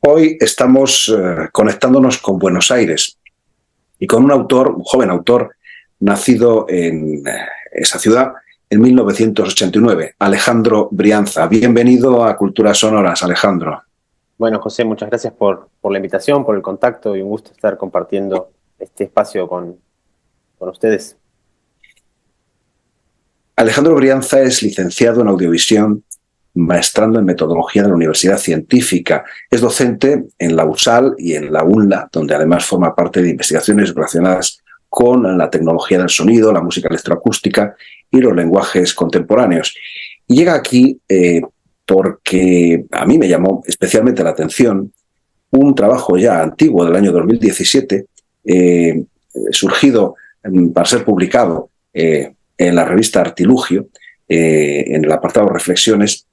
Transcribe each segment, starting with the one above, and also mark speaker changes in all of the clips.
Speaker 1: Hoy estamos conectándonos con Buenos Aires y con un autor, un joven autor, nacido en esa ciudad en 1989, Alejandro Brianza. Bienvenido a Culturas Sonoras, Alejandro.
Speaker 2: Bueno, José, muchas gracias por la invitación, por el contacto y un gusto estar compartiendo este espacio con ustedes.
Speaker 1: Alejandro Brianza es licenciado en Audiovisión, maestrando en Metodología de la Universidad Científica. Es docente en la USAL y en la UNLA, donde además forma parte de investigaciones relacionadas con la tecnología del sonido, la música electroacústica y los lenguajes contemporáneos. Y llega aquí porque a mí me llamó especialmente la atención un trabajo ya antiguo del año 2017, surgido para ser publicado en la revista Artilugio, en el apartado Reflexiones,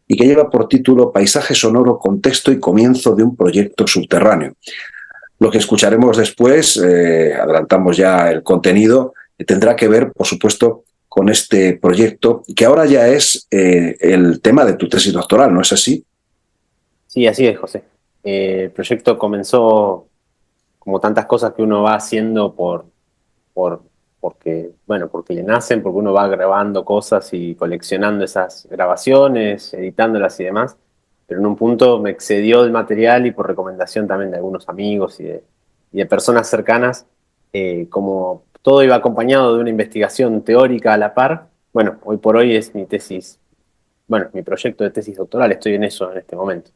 Speaker 1: y que lleva por título Paisaje sonoro, contexto y comienzo de un proyecto subterráneo. Lo que escucharemos después, adelantamos ya el contenido, tendrá que ver, por supuesto, con este proyecto, que ahora ya es el tema de tu tesis doctoral, ¿no es así?
Speaker 2: Sí, así es, José. El proyecto comenzó como tantas cosas que uno va haciendo porque le nacen, porque uno va grabando cosas y coleccionando esas grabaciones, editándolas y demás. Pero en un punto me excedió el material y por recomendación también de algunos amigos y de personas cercanas, como todo iba acompañado de una investigación teórica a la par. Bueno, hoy por hoy es mi tesis, bueno, mi proyecto de tesis doctoral, estoy en eso en este momento.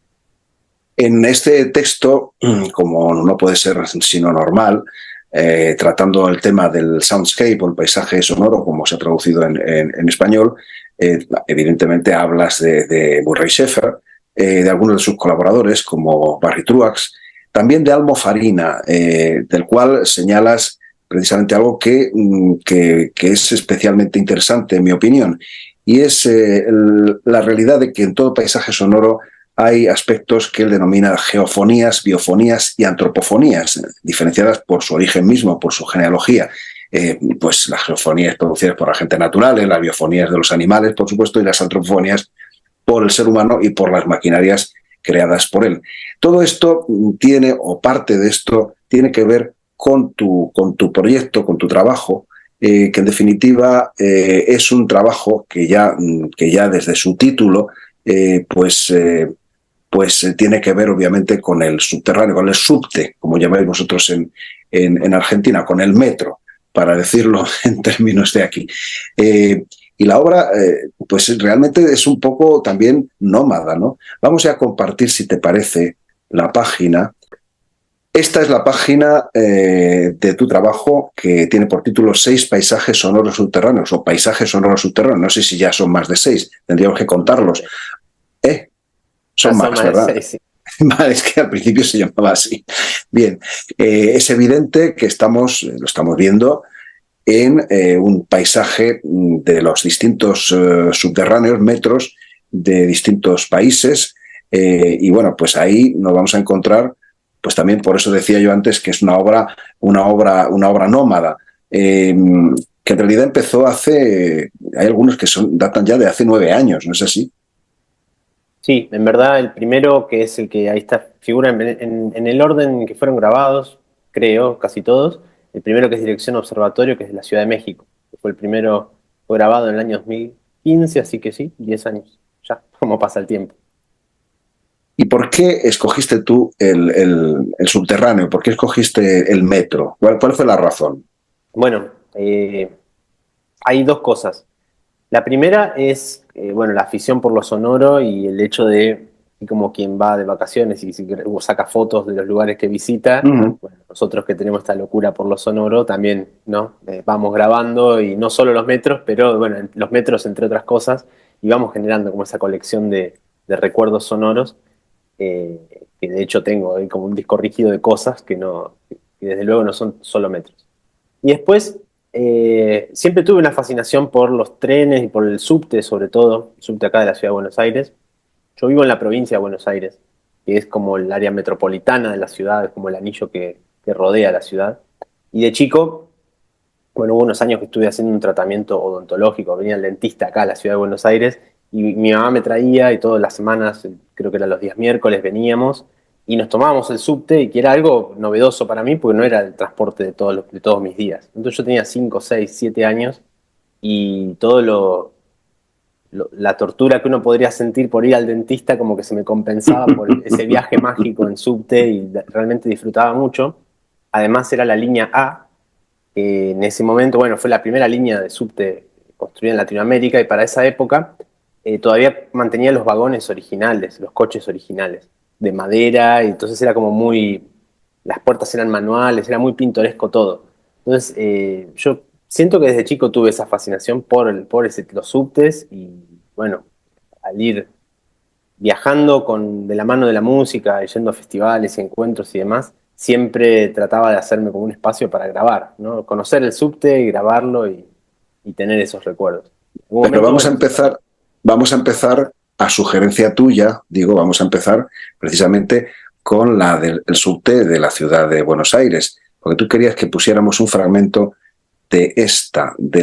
Speaker 1: En este texto, como no puede ser sino normal, tratando el tema del soundscape o el paisaje sonoro, como se ha traducido en español, evidentemente hablas de Murray Schafer, de algunos de sus colaboradores, como Barry Truax, también de Almo Farina, del cual señalas precisamente algo que es especialmente interesante, en mi opinión, y es la realidad de que en todo paisaje sonoro hay aspectos que él denomina geofonías, biofonías y antropofonías, diferenciadas por su origen mismo, por su genealogía. Pues las geofonías producidas por agentes naturales, las biofonías de los animales, por supuesto, y las antropofonías por el ser humano y por las maquinarias creadas por él. Todo esto tiene, o parte de esto, tiene que ver con tu proyecto, con tu trabajo, que en definitiva es un trabajo que ya desde su título, tiene que ver obviamente con el subterráneo, con el subte, como llamáis vosotros en Argentina, con el metro, para decirlo en términos de aquí. Y la obra, pues realmente es un poco también nómada, ¿no? Vamos a compartir, si te parece, la página. Esta es la página de tu trabajo que tiene por título 6 paisajes sonoros subterráneos o paisajes sonoros subterráneos. No sé si ya son más de 6, tendríamos que contarlos. Son más, ¿verdad?
Speaker 2: Sí, sí.
Speaker 1: Vale, es que al principio se llamaba así. Bien, es evidente que lo estamos viendo en un paisaje de los distintos subterráneos, metros de distintos países, y bueno, pues ahí nos vamos a encontrar, pues también por eso decía yo antes que es una obra nómada, que en realidad empezó hay algunos que datan ya de hace 9 años, ¿no es así?
Speaker 2: Sí, en verdad el primero, que es el que ahí está, figura en el orden en que fueron grabados, creo, casi todos. El primero, que es Dirección Observatorio, que es de la Ciudad de México, que fue el primero, fue grabado en el año 2015, así que sí, 10 años, ya, como pasa el tiempo.
Speaker 1: ¿Y por qué escogiste tú el subterráneo? ¿Por qué escogiste el metro? ¿Cuál fue la razón?
Speaker 2: Bueno, hay dos cosas. La primera es, bueno, la afición por lo sonoro y el hecho de, y como quien va de vacaciones y saca fotos de los lugares que visita,
Speaker 1: Uh-huh.
Speaker 2: bueno, nosotros que tenemos esta locura por lo sonoro también, ¿no? Vamos grabando y no solo los metros, pero bueno, los metros entre otras cosas, y vamos generando como esa colección de recuerdos sonoros, que de hecho tengo ahí como un disco rígido de cosas que desde luego no son solo metros. Y después, siempre tuve una fascinación por los trenes y por el subte, sobre todo, el subte acá de la ciudad de Buenos Aires. Yo vivo en la provincia de Buenos Aires, que es como el área metropolitana de la ciudad, es como el anillo que rodea la ciudad. Y de chico, bueno, hubo unos años que estuve haciendo un tratamiento odontológico, venía el dentista acá a la ciudad de Buenos Aires, y mi mamá me traía y todas las semanas, creo que eran los días miércoles, veníamos, y nos tomábamos el subte, y que era algo novedoso para mí porque no era el transporte de todos mis días. Entonces yo tenía 5, 6, 7 años y todo la tortura que uno podría sentir por ir al dentista como que se me compensaba por ese viaje mágico en subte y realmente disfrutaba mucho. Además era la línea A, que en ese momento, bueno, fue la primera línea de subte construida en Latinoamérica y para esa época todavía mantenía los vagones originales, los coches originales, de madera, y entonces era como muy, las puertas eran manuales, era muy pintoresco todo. Entonces yo siento que desde chico tuve esa fascinación por los subtes y bueno, al ir viajando de la mano de la música, y yendo a festivales y encuentros y demás, siempre trataba de hacerme como un espacio para grabar, ¿no? Conocer el subte, grabarlo y tener esos recuerdos. En algún
Speaker 1: Pero
Speaker 2: momento, bueno,
Speaker 1: vamos a empezar a sugerencia tuya, digo, vamos a empezar precisamente con la del el subte de la ciudad de Buenos Aires, porque tú querías que pusiéramos un fragmento de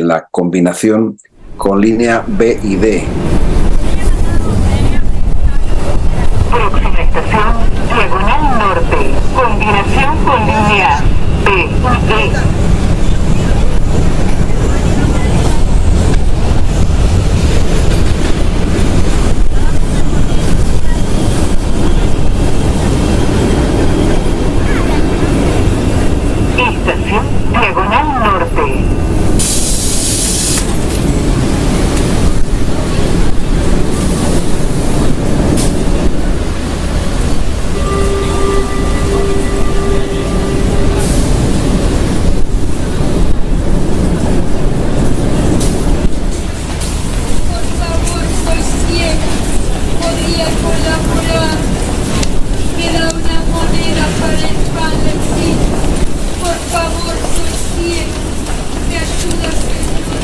Speaker 1: la combinación con línea B y D.
Speaker 3: Próxima estación, Diagonal Norte, combinación con línea B y D. Estación Diagonal Norte.
Speaker 4: Por favor, soy ciega. Podría colaborar. Queda una moneda para el pan del día. Por favor, soy ciega. ¿Me ayudas, Señor?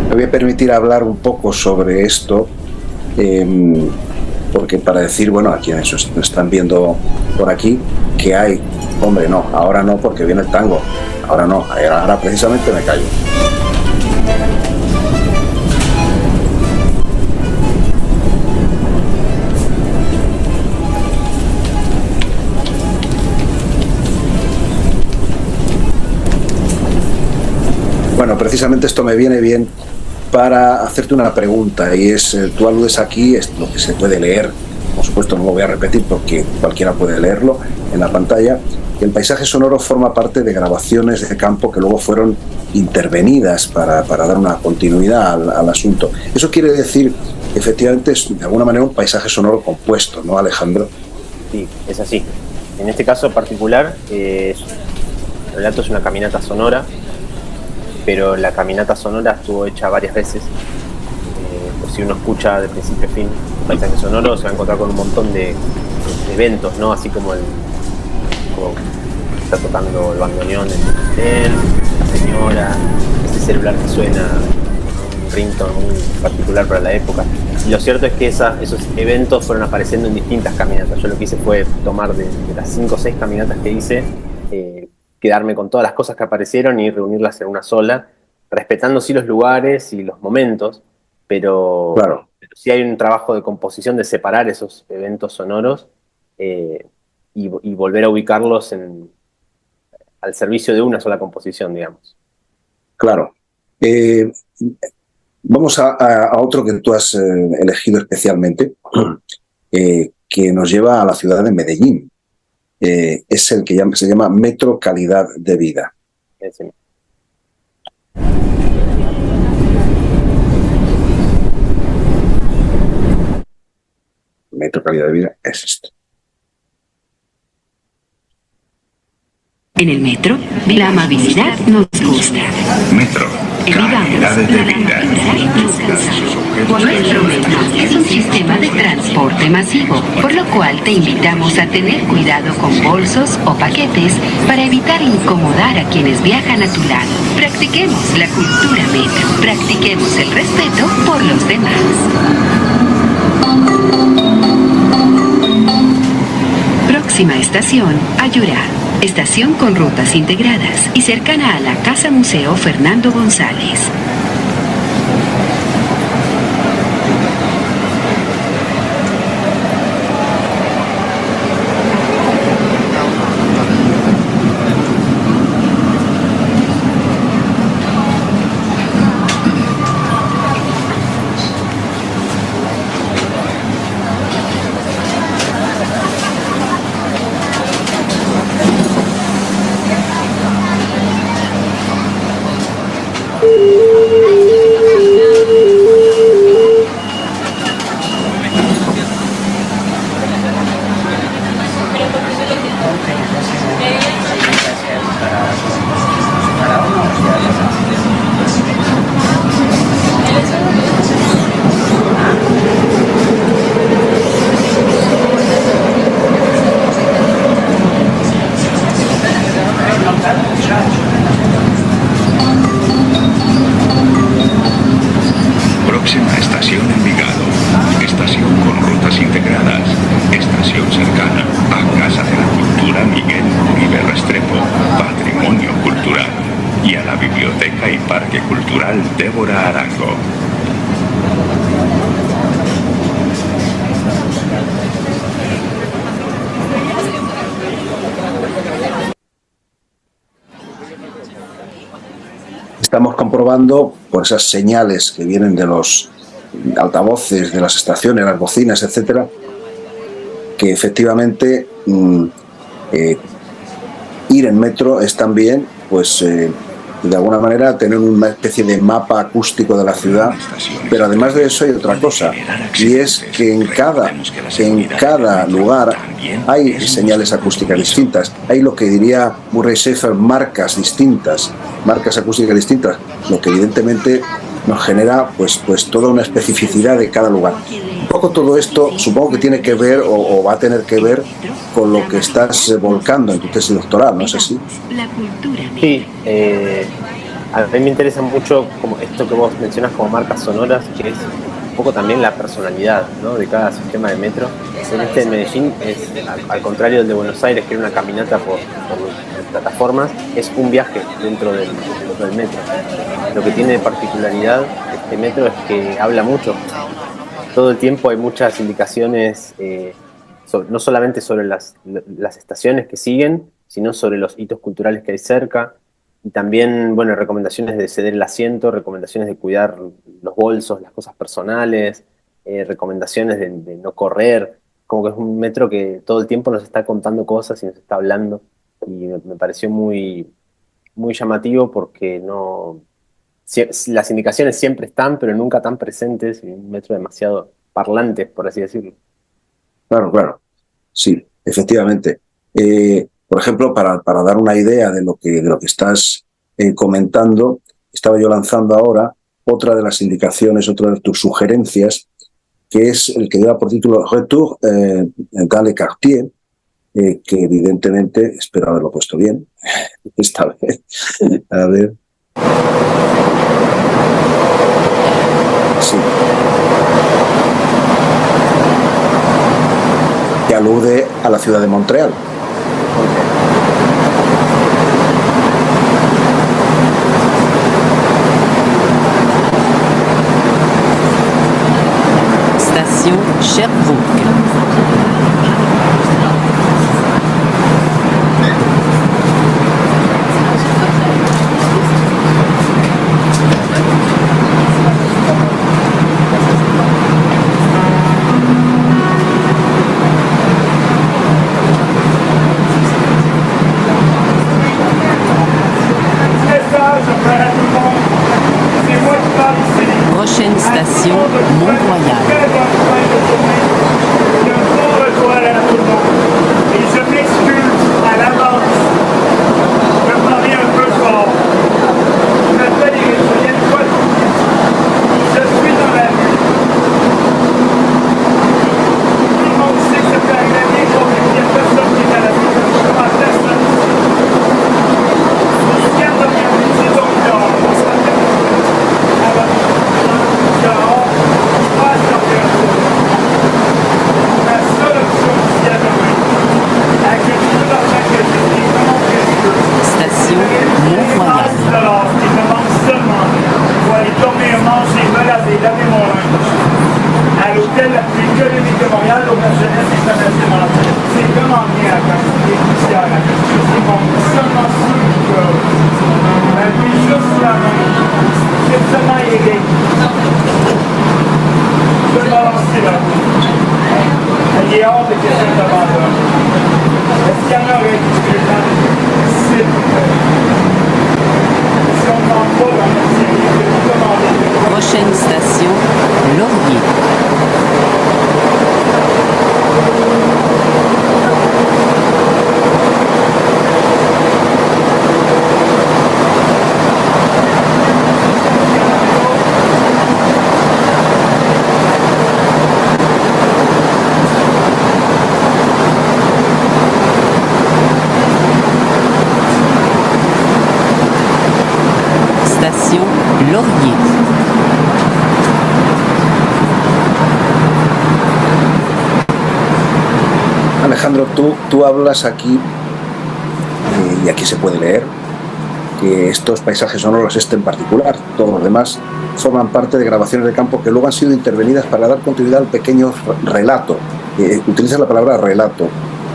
Speaker 1: Me voy a permitir hablar un poco sobre esto, porque para decir, bueno, a quienes nos están viendo por aquí, que hay, hombre, no, ahora no, porque viene el tango, ahora no, ahora precisamente me callo. Bueno, precisamente esto me viene bien para hacerte una pregunta, y es, tú aludes aquí, es lo que se puede leer, por supuesto no lo voy a repetir porque cualquiera puede leerlo en la pantalla, que el paisaje sonoro forma parte de grabaciones de campo que luego fueron intervenidas para dar una continuidad al asunto. Eso quiere decir, efectivamente, es de alguna manera un paisaje sonoro compuesto, ¿no, Alejandro?
Speaker 2: sí, es así. En este caso particular, el relato es una caminata sonora, pero la caminata sonora estuvo hecha varias veces. Pues si uno escucha de principio a fin un paisaje sonoro, se va a encontrar con un montón de eventos, ¿no? Así como como está tocando el bandoneón en el hotel, la señora, ese celular que suena, un ringtone muy particular para la época. Y lo cierto es que esos eventos fueron apareciendo en distintas caminatas. Yo lo que hice fue tomar de las 5 o 6 caminatas que hice, quedarme con todas las cosas que aparecieron y reunirlas en una sola, respetando sí los lugares y los momentos,
Speaker 1: Claro.
Speaker 2: pero sí hay un trabajo de composición de separar esos eventos sonoros y volver a ubicarlos al servicio de una sola composición, digamos.
Speaker 1: Claro. Vamos a otro que tú has elegido especialmente, que nos lleva a la ciudad de Medellín. Es el que se llama Metro Calidad de Vida. metro calidad de vida es esto.
Speaker 5: En el metro, la amabilidad nos gusta.
Speaker 6: Metro, calidades de vida.
Speaker 5: Nuestro metro es un sistema de transporte masivo, por lo cual te invitamos a tener cuidado con bolsos o paquetes para evitar incomodar a quienes viajan a tu lado. Practiquemos la cultura metro. Practiquemos el respeto por los demás. Próxima estación, Ayurá. Estación con rutas integradas y cercana a la Casa Museo Fernando González.
Speaker 6: Próxima estación Envigado. Estación con rutas integradas. Estación cercana a Casa de la Cultura Miguel Uribe Restrepo, Patrimonio Cultural. Y a la Biblioteca y Parque Cultural Débora Arango.
Speaker 1: Estamos comprobando por esas señales que vienen de los altavoces de las estaciones, las bocinas, etcétera, que efectivamente ir en metro es también, pues, de alguna manera tener una especie de mapa acústico de la ciudad, pero además de eso hay otra cosa, y es que en cada lugar hay señales acústicas distintas, hay lo que diría Murray Schafer, marcas acústicas distintas, lo que evidentemente nos genera pues toda una especificidad de cada lugar. Un poco todo esto supongo que tiene que ver o va a tener que ver con lo que estás volcando en tu tesis doctoral, ¿no es así?
Speaker 2: Sí, a mí me interesa mucho como esto que vos mencionas como marcas sonoras, que es un poco también la personalidad, ¿no?, de cada sistema de metro. En este de Medellín es, al contrario del de Buenos Aires, que era una caminata por plataformas, es un viaje dentro del metro. Lo que tiene de particularidad este metro es que habla mucho. Todo el tiempo hay muchas indicaciones, no solamente sobre las estaciones que siguen, sino sobre los hitos culturales que hay cerca. Y también, bueno, recomendaciones de ceder el asiento, recomendaciones de cuidar los bolsos, las cosas personales, recomendaciones de no correr. Como que es un metro que todo el tiempo nos está contando cosas y nos está hablando. Y me pareció muy, muy llamativo porque las indicaciones siempre están, pero nunca tan presentes. Y un metro demasiado parlante, por así decirlo.
Speaker 1: Claro. Sí, efectivamente. Por ejemplo, para dar una idea de lo que estás comentando, estaba yo lanzando ahora otra de las indicaciones, otra de tus sugerencias, que es el que lleva por título Retour dans les quartiers, que evidentemente, espero haberlo puesto bien, esta vez, a ver. Sí. Que alude a la ciudad de Montreal.
Speaker 5: Station Sherbrooke. Prochaine station, Mont-Royal. Prochaine station, Laurier. Station Laurier.
Speaker 1: Alejandro, tú hablas aquí, y aquí se puede leer, que estos paisajes sonoros, este en particular, todos los demás, forman parte de grabaciones de campo que luego han sido intervenidas para dar continuidad al pequeño relato. Utilizas la palabra relato.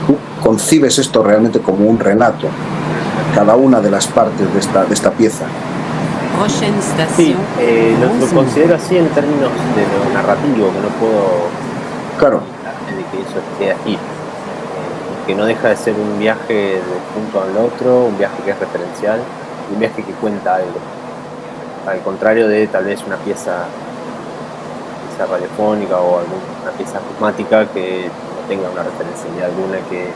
Speaker 1: ¿Tú concibes esto realmente como un relato? Cada una de las partes de esta pieza.
Speaker 5: Prochaine station.
Speaker 2: Sí, lo considero así en términos de lo narrativo, que no puedo
Speaker 1: Claro.
Speaker 2: de que eso esté así. Que no deja de ser un viaje de punto al otro, un viaje que es referencial, y un viaje que cuenta algo. Al contrario de tal vez una pieza radiofónica o alguna pieza acusmática que no tenga una referencialidad alguna, que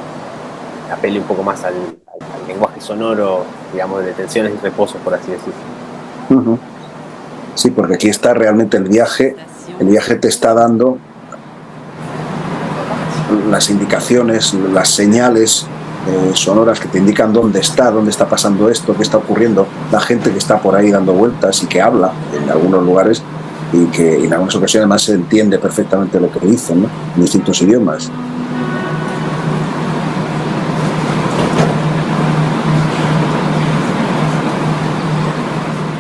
Speaker 2: apele un poco más al lenguaje sonoro, digamos, de tensiones y reposos, por así decirlo.
Speaker 1: Sí, porque aquí está realmente el viaje te está dando las indicaciones, las señales sonoras que te indican dónde está pasando esto, qué está ocurriendo, la gente que está por ahí dando vueltas y que habla en algunos lugares y que en algunas ocasiones además se entiende perfectamente lo que dicen, ¿no? En distintos idiomas.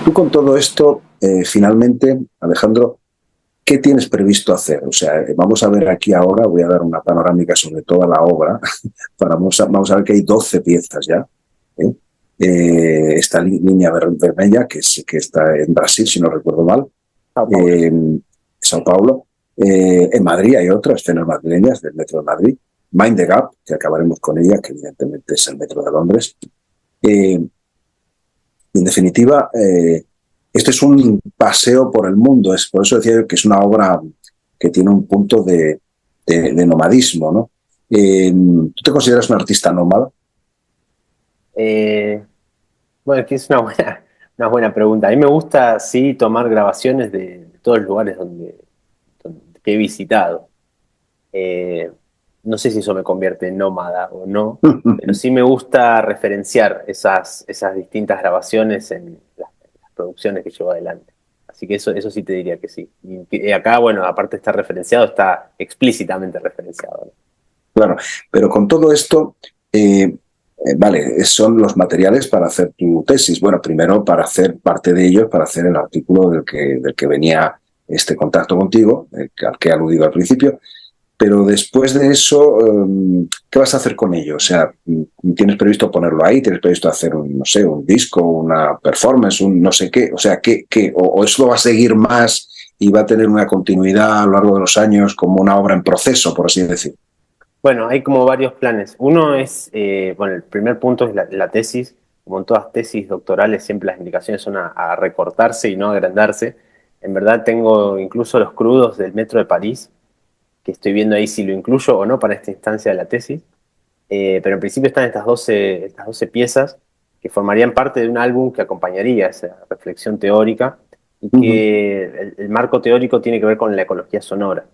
Speaker 1: Tú con todo esto, finalmente, Alejandro, ¿qué tienes previsto hacer? O sea, vamos a ver aquí ahora, voy a dar una panorámica sobre toda la obra. Vamos a ver que hay 12 piezas ya. Esta línea vermella, que está en Brasil, si no recuerdo mal. Sao Paulo. En Madrid hay otras escenas madrileñas del Metro de Madrid. Mind the Gap, que acabaremos con ella, que evidentemente es el Metro de Londres. En definitiva, este es un paseo por el mundo. Por eso decía yo que es una obra que tiene un punto de nomadismo, ¿no? ¿Tú te consideras un artista nómada?
Speaker 2: Bueno, que es una buena pregunta. A mí me gusta, sí, tomar grabaciones de todos los lugares que he visitado. No sé si eso me convierte en nómada o no, pero sí me gusta referenciar esas distintas grabaciones en las producciones que llevo adelante. Así que eso sí te diría que sí. Y acá, bueno, aparte de estar referenciado, está explícitamente referenciado, ¿no?
Speaker 1: Claro, pero con todo esto, vale, son los materiales para hacer tu tesis. Bueno, primero para hacer parte de ellos, para hacer el artículo del que venía este contacto contigo, al que he aludido al principio. Pero después de eso, ¿qué vas a hacer con ello? O sea, ¿tienes previsto ponerlo ahí? ¿Tienes previsto hacer no sé, un disco, una performance, un no sé qué? O sea, ¿qué? ¿O eso va a seguir más y va a tener una continuidad a lo largo de los años como una obra en proceso, por así decir?
Speaker 2: Bueno, hay como varios planes. Uno es, bueno, el primer punto es la tesis. Como en todas tesis doctorales, siempre las indicaciones son a recortarse y no agrandarse. En verdad tengo incluso los crudos del Metro de París, que estoy viendo ahí si lo incluyo o no para esta instancia de la tesis. Pero en principio están estas 12 piezas que formarían parte de un álbum que acompañaría esa reflexión teórica y que el marco teórico tiene que ver con la ecología sonora.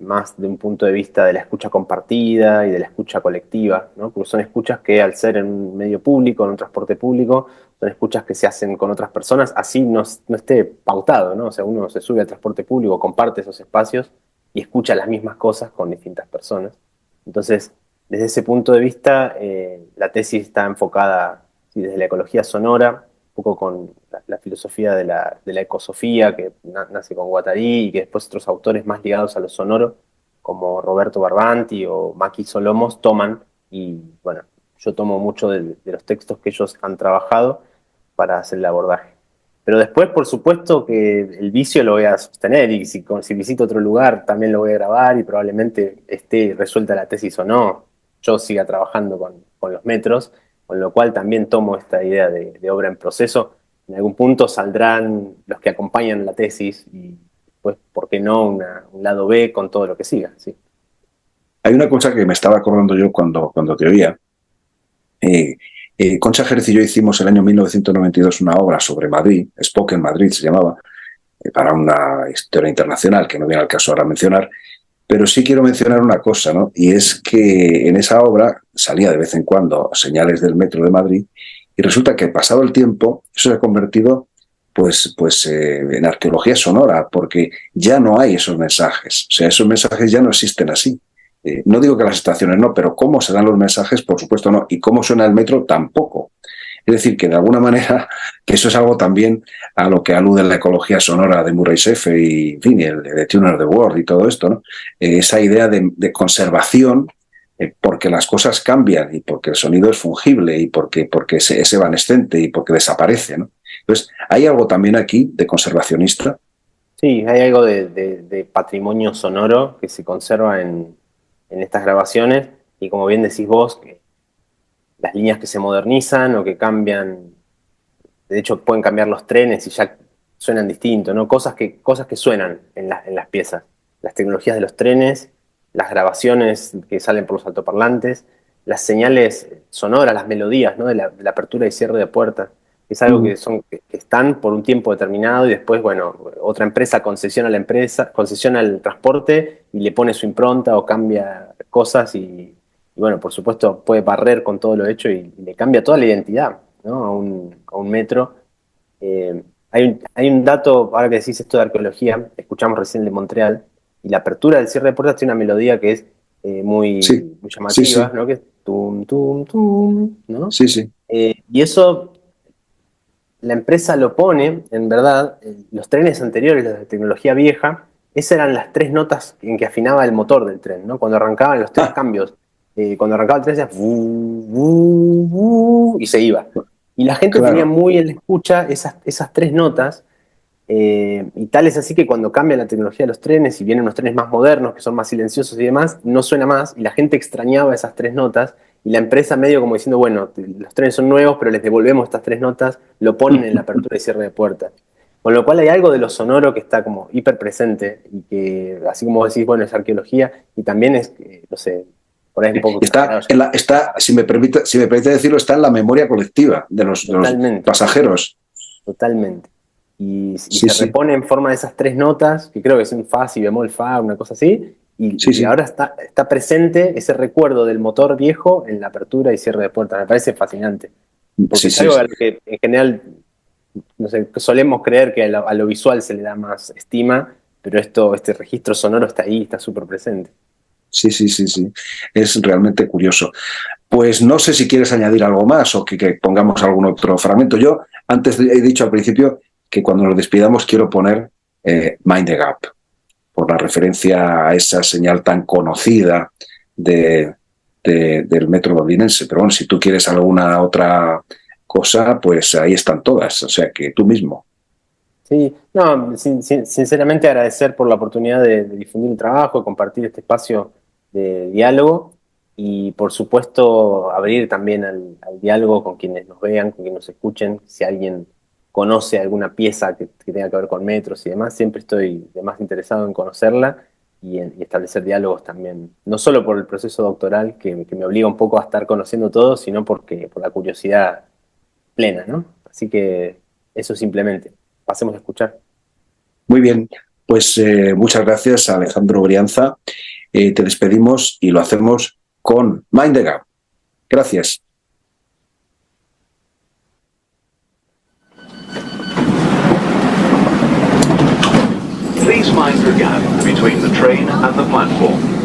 Speaker 2: Más de un punto de vista de la escucha compartida y de la escucha colectiva, ¿no? Porque son escuchas que al ser en un medio público, en un transporte público, son escuchas que se hacen con otras personas, así no esté pautado, ¿no? O sea, uno se sube al transporte público, comparte esos espacios y escucha las mismas cosas con distintas personas. Entonces, desde ese punto de vista, la tesis está enfocada, sí, desde la ecología sonora, un poco con la filosofía de la ecosofía que nace con Guattari y que después otros autores más ligados a lo sonoro, como Roberto Barbanti o Maki Solomos, toman y bueno, yo tomo mucho de los textos que ellos han trabajado para hacer el abordaje. Pero después, por supuesto, que el vicio lo voy a sostener y si visito otro lugar también lo voy a grabar y probablemente esté resuelta la tesis o no, yo siga trabajando con los metros, con lo cual también tomo esta idea de obra en proceso. En algún punto saldrán los que acompañan la tesis y pues, ¿por qué no un lado B con todo lo que siga? ¿Sí?
Speaker 1: Hay una cosa que me estaba acordando yo cuando te oía. Concha Jerez y yo hicimos el año 1992 una obra sobre Madrid, Spoken Madrid se llamaba, para una historia internacional que no viene al caso ahora mencionar, pero sí quiero mencionar una cosa, ¿no? Y es que en esa obra salía de vez en cuando señales del metro de Madrid y resulta que pasado el tiempo eso se ha convertido en arqueología sonora, porque ya no hay esos mensajes, o sea, esos mensajes ya no existen así. No digo que las estaciones no, pero cómo se dan los mensajes, por supuesto no, y cómo suena el metro tampoco. Es decir, que de alguna manera, que eso es algo también a lo que alude la ecología sonora de Murray Schafer y, en fin, el de Tuner the World y todo esto, ¿no? Esa idea de conservación, porque las cosas cambian y porque el sonido es fungible y porque es evanescente y porque desaparece, ¿no? Entonces, hay algo también aquí de conservacionista.
Speaker 2: Sí, hay algo de patrimonio sonoro que se conserva en estas grabaciones y como bien decís vos, que las líneas que se modernizan o que cambian, de hecho pueden cambiar los trenes y ya suenan distinto, ¿no? Cosas que suenan en las piezas, las tecnologías de los trenes, las grabaciones que salen por los altoparlantes, las señales sonoras, las melodías, ¿no? de la apertura y cierre de puertas. Es algo que están por un tiempo determinado y después, bueno, otra empresa concesiona el transporte y le pone su impronta o cambia cosas y bueno, por supuesto puede barrer con todo lo hecho y le cambia toda la identidad, ¿no? a un metro. Hay un dato, ahora que decís esto de arqueología, escuchamos recién el de Montreal, y la apertura del cierre de puertas tiene una melodía que es muy llamativa,
Speaker 1: sí.
Speaker 2: ¿no? Que es tum, tum, tum, ¿no?
Speaker 1: Sí, sí.
Speaker 2: Y eso la empresa lo pone, en verdad, los trenes anteriores, los de tecnología vieja, esas eran las 3 notas en que afinaba el motor del tren, ¿no? Cuando arrancaban los 3 cambios. Cuando arrancaba el tren decía y se iba. Y la gente tenía muy en la escucha esas 3 notas, y tal es así que cuando cambia la tecnología de los trenes y vienen unos trenes más modernos, que son más silenciosos y demás, no suena más, y la gente extrañaba esas 3 notas, y la empresa medio como diciendo, bueno, los trenes son nuevos, pero les devolvemos estas 3 notas, lo ponen en la apertura y cierre de puertas. Con lo cual hay algo de lo sonoro que está como hiper presente, y que, así como decís, bueno, es arqueología, y también es, no sé, por ahí un poco...
Speaker 1: Está, si me permite decirlo, está en la memoria colectiva de los pasajeros.
Speaker 2: Totalmente. Y se repone en forma de esas 3 notas, que creo que es un fa, si bemol, fa, una cosa así, y ahora está presente ese recuerdo del motor viejo en la apertura y cierre de puertas. Me parece fascinante. Porque es algo que en general, no sé, solemos creer que a lo visual se le da más estima, pero este registro sonoro está ahí, está súper presente.
Speaker 1: Sí. Es realmente curioso. Pues no sé si quieres añadir algo más o que pongamos algún otro fragmento. Yo antes he dicho al principio que cuando nos despidamos quiero poner Mind the Gap, por la referencia a esa señal tan conocida del metro londinense. Pero bueno, si tú quieres alguna otra cosa, pues ahí están todas, o sea que tú mismo.
Speaker 2: Sí, no, sinceramente agradecer por la oportunidad de difundir el trabajo, de compartir este espacio de diálogo y por supuesto abrir también al diálogo con quienes nos vean, con quienes nos escuchen. Si alguien conoce alguna pieza que tenga que ver con metros y demás, siempre estoy de más interesado en conocerla y establecer diálogos también, no solo por el proceso doctoral que me obliga un poco a estar conociendo todo, sino por la curiosidad plena, ¿no? Así que eso simplemente. Pasemos a escuchar.
Speaker 1: Muy bien, pues muchas gracias a Alejandro Brianza. Te despedimos y lo hacemos con Mind the Gap. Gracias.
Speaker 6: Please mind the gap between the train and the platform.